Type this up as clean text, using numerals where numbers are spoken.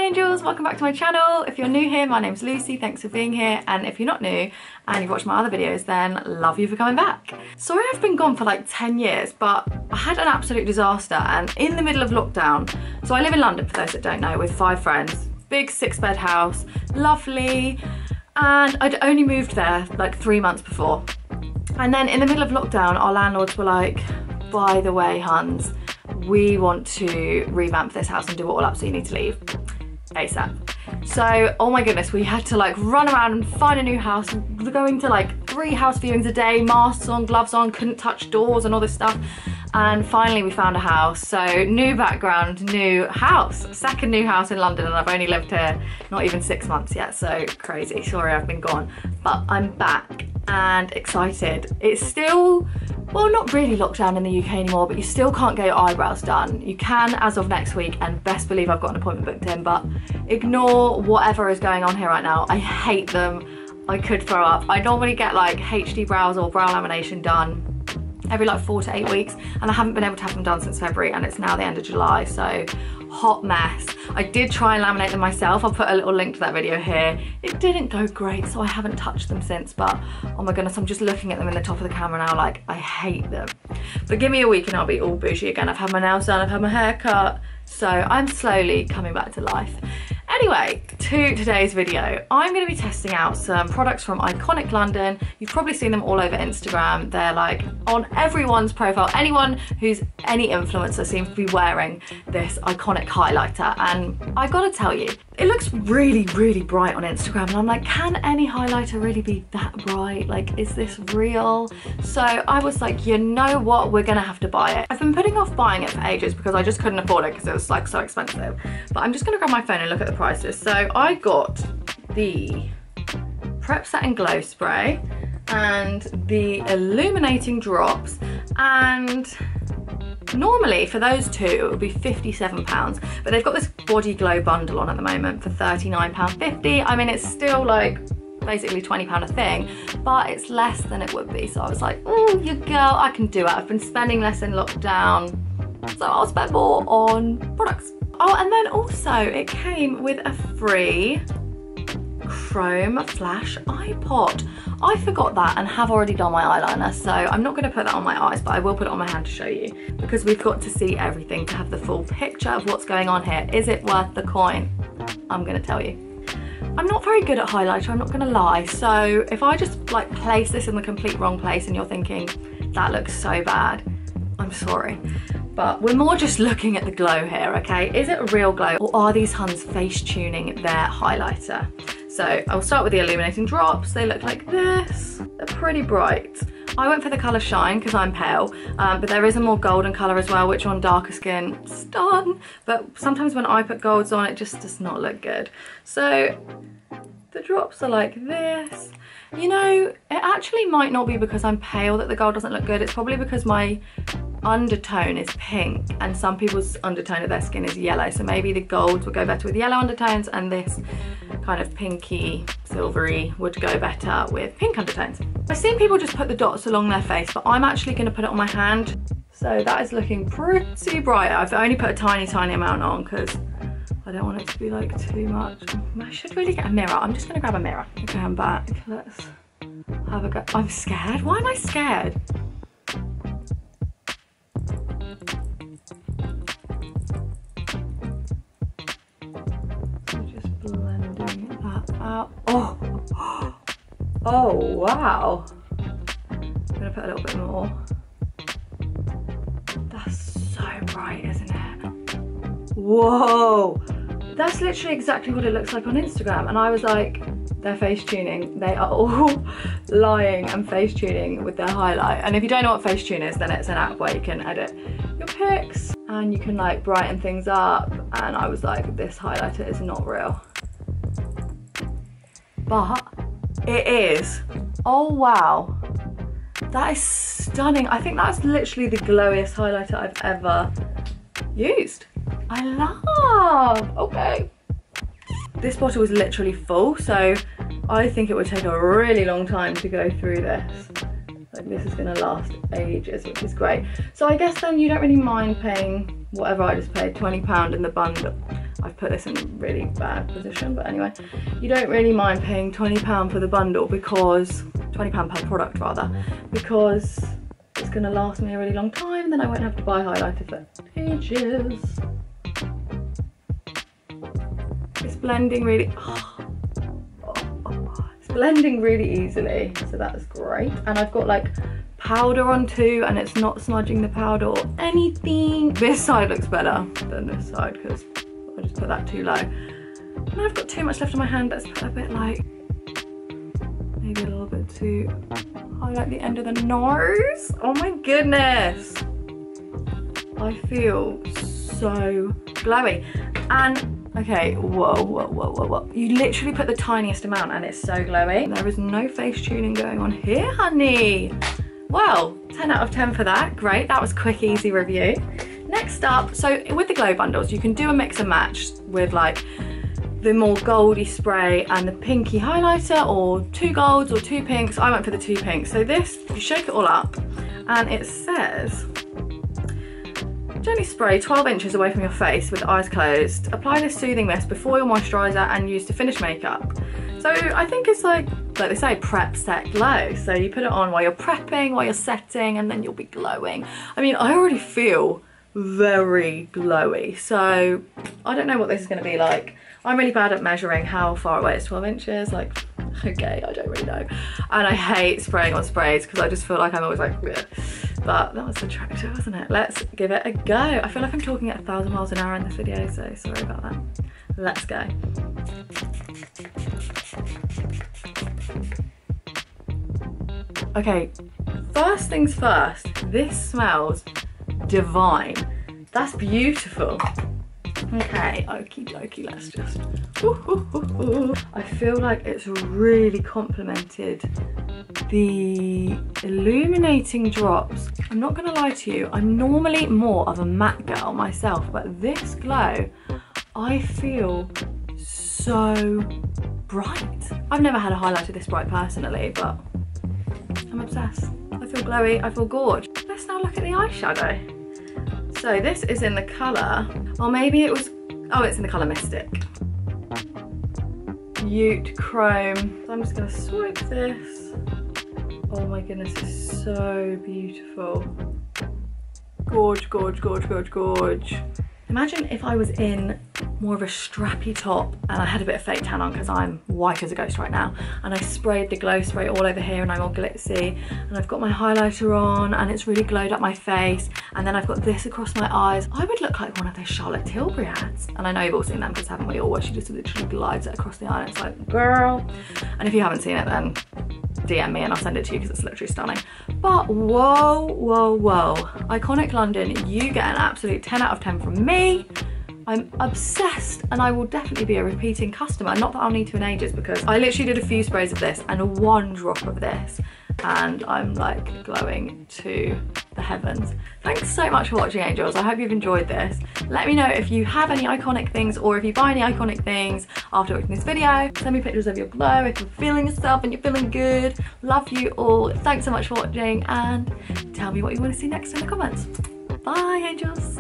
angels, welcome back to my channel. If you're new here, my name's Lucy, thanks for being here, and if you're not new and you've watched my other videos, then love you for coming back. Sorry I've been gone for like 10 years, but I had an absolute disaster, and in the middle of lockdown, so I live in London for those that don't know, with 5 friends, big 6-bed house, lovely, and I'd only moved there like 3 months before. And then in the middle of lockdown, our landlords were like, by the way, Huns, we want to revamp this house and do it all up, so you need to leave ASAP. So, oh my goodness, we had to like run around and find a new house. We're going to like 3 house viewings a day, masks on, gloves on, couldn't touch doors and all this stuff. And finally we found a house. So new background, new house, second new house in London, and I've only lived here not even 6 months yet, so crazy. Sorry I've been gone, but I'm back and excited. It's still, well, not really lockdown in the UK anymore, but you still can't get your eyebrows done. You can as of next week, and best believe I've got an appointment booked in, but ignore whatever is going on here right now. I hate them. I could throw up. I normally get like HD brows or brow lamination done every like 4 to 8 weeks, and I haven't been able to have them done since February, and it's now the end of July, so hot mess. I did try and laminate them myself. I'll put a little link to that video here. It didn't go great, so I haven't touched them since, but oh my goodness, I'm just looking at them in the top of the camera now like I hate them. But give me a week and I'll be all bougie again. I've had my nails done, I've had my hair cut, so I'm slowly coming back to life. Anyway, to today's video, I'm going to be testing out some products from Iconic London. You've probably seen them all over Instagram. They're like on everyone's profile. Anyone who's any influencer seems to be wearing this Iconic highlighter, and I gotta tell you, it looks really, really bright on Instagram, and I'm like, can any highlighter really be that bright? Like, is this real? So I was like, you know what, we're gonna have to buy it. I've been putting off buying it for ages because I just couldn't afford it because it was like so expensive. But I'm just gonna grab my phone and look at the prices. So I got the Prep Set and Glow Spray and the Illuminating Drops, and normally for those two it would be £57, but they've got this Body Glow bundle on at the moment for £39.50. I mean, it's still like basically £20 a thing, but it's less than it would be. So I was like, oh, you girl, I can do it. I've been spending less in lockdown, so I'll spend more on products. Oh, and then also it came with a free chrome flash eye pot. I forgot that and have already done my eyeliner, so I'm not going to put that on my eyes, but I will put it on my hand to show you, because we've got to see everything to have the full picture of what's going on here. Is it worth the coin? I'm going to tell you. I'm not very good at highlighter, I'm not going to lie, so if I just like place this in the complete wrong place and you're thinking that looks so bad, I'm sorry. But we're more just looking at the glow here, okay? Is it a real glow, or are these Huns face tuning their highlighter? So I'll start with the Illuminating Drops. They look like this. They're pretty bright. I went for the colour Shine because I'm pale, but there is a more golden colour as well, which on darker skin, stun. But sometimes when I put golds on, it just does not look good. So the drops are like this. You know, it actually might not be because I'm pale that the gold doesn't look good. It's probably because my undertone is pink, and some people's undertone of their skin is yellow, so maybe the golds would go better with yellow undertones, and this kind of pinky silvery would go better with pink undertones. I've seen people just put the dots along their face, but I'm actually going to put it on my hand, so that is looking pretty bright. I've only put a tiny amount on because I don't want it to be like too much. I should really get a mirror. I'm just going to grab a mirror. Okay, I'm back. Let's have a go. I'm scared. Why am I scared? Oh wow, I'm gonna put a little bit more. That's so bright, isn't it? Whoa, that's literally exactly what it looks like on Instagram, and I was like, they're face tuning. They are all lying and face tuning with their highlight. And if you don't know what face tune is, then it's an app where you can edit your pics and you can like brighten things up, and I was like, this highlighter is not real. But it is. Oh wow, that is stunning. I think that's literally the glowiest highlighter I've ever used. I love. Okay, this bottle was literally full, so I think it would take a really long time to go through this. Like, this is gonna last ages, which is great. So I guess then you don't really mind paying whatever I just paid, £20 in the bundle. I've put this in a really bad position, but anyway, you don't really mind paying £20 for the bundle because, £20 per product rather, because it's gonna last me a really long time, then I won't have to buy highlighter for ages. It's blending really, it's blending really easily, so that's great. And I've got like powder on too, and it's not smudging the powder or anything. This side looks better than this side because I just put that too low. And I've got too much left on my hand. Let's put a bit like, maybe a little bit to highlight the end of the nose. Oh my goodness. I feel so glowy. And okay, whoa. You literally put the tiniest amount and it's so glowy. There is no face tuning going on here, honey. Well, 10 out of 10 for that. Great, that was a quick, easy review. Next up, so with the glow bundles, you can do a mix and match with like the more goldy spray and the pinky highlighter, or 2 golds or 2 pinks. I went for the 2 pinks. So this, you shake it all up and it says, gently spray 12 inches away from your face with the eyes closed. Apply this soothing mist before your moisturiser and use to finish makeup. So I think it's like they say, prep, set, glow. So you put it on while you're prepping, while you're setting, and then you'll be glowing. I mean, I already feel very glowy. So I don't know what this is going to be like. I'm really bad at measuring how far away it's 12 inches. Like, okay, I don't really know. And I hate spraying on sprays because I just feel like I'm always like, bleh. But that was attractive, wasn't it? Let's give it a go. I feel like I'm talking at 1,000 miles an hour in this video, so sorry about that. Let's go. Okay, first things first, this smells divine. That's beautiful. Okay, okie dokie, let's just, I feel like it's really complemented the Illuminating Drops. I'm not gonna lie to you, I'm normally more of a matte girl myself, but this glow, I feel so bright. I've never had a highlighter this bright personally, but I'm obsessed. I feel glowy, I feel gorge. Let's now look at the eyeshadow. So this is in the colour, or maybe it was, oh, it's in the colour Mystic. Ute Chrome. So I'm just gonna swipe this. Oh my goodness, it's so beautiful. Gorge, gorge, gorge, gorge, gorge. Imagine if I was in more of a strappy top and I had a bit of fake tan on because I'm white as a ghost right now, and I sprayed the glow spray all over here and I'm all glitzy, and I've got my highlighter on and it's really glowed up my face, and then I've got this across my eyes. I would look like one of those Charlotte Tilbury ads. And I know you've all seen them because haven't we all, where she just literally glides it across the eye and it's like, girl. And if you haven't seen it, then DM me and I'll send it to you because it's literally stunning. But whoa, whoa, whoa. Iconic London, you get an absolute 10 out of 10 from me. I'm obsessed, and I will definitely be a repeating customer. Not that I'll need to in ages, because I literally did a few sprays of this and 1 drop of this, and I'm like glowing to the heavens. Thanks so much for watching, angels. I hope you've enjoyed this. Let me know if you have any iconic things, or if you buy any iconic things after watching this video. Send me pictures of your glow if you're feeling yourself and you're feeling good. Love you all. Thanks so much for watching, and tell me what you want to see next in the comments. Bye, angels.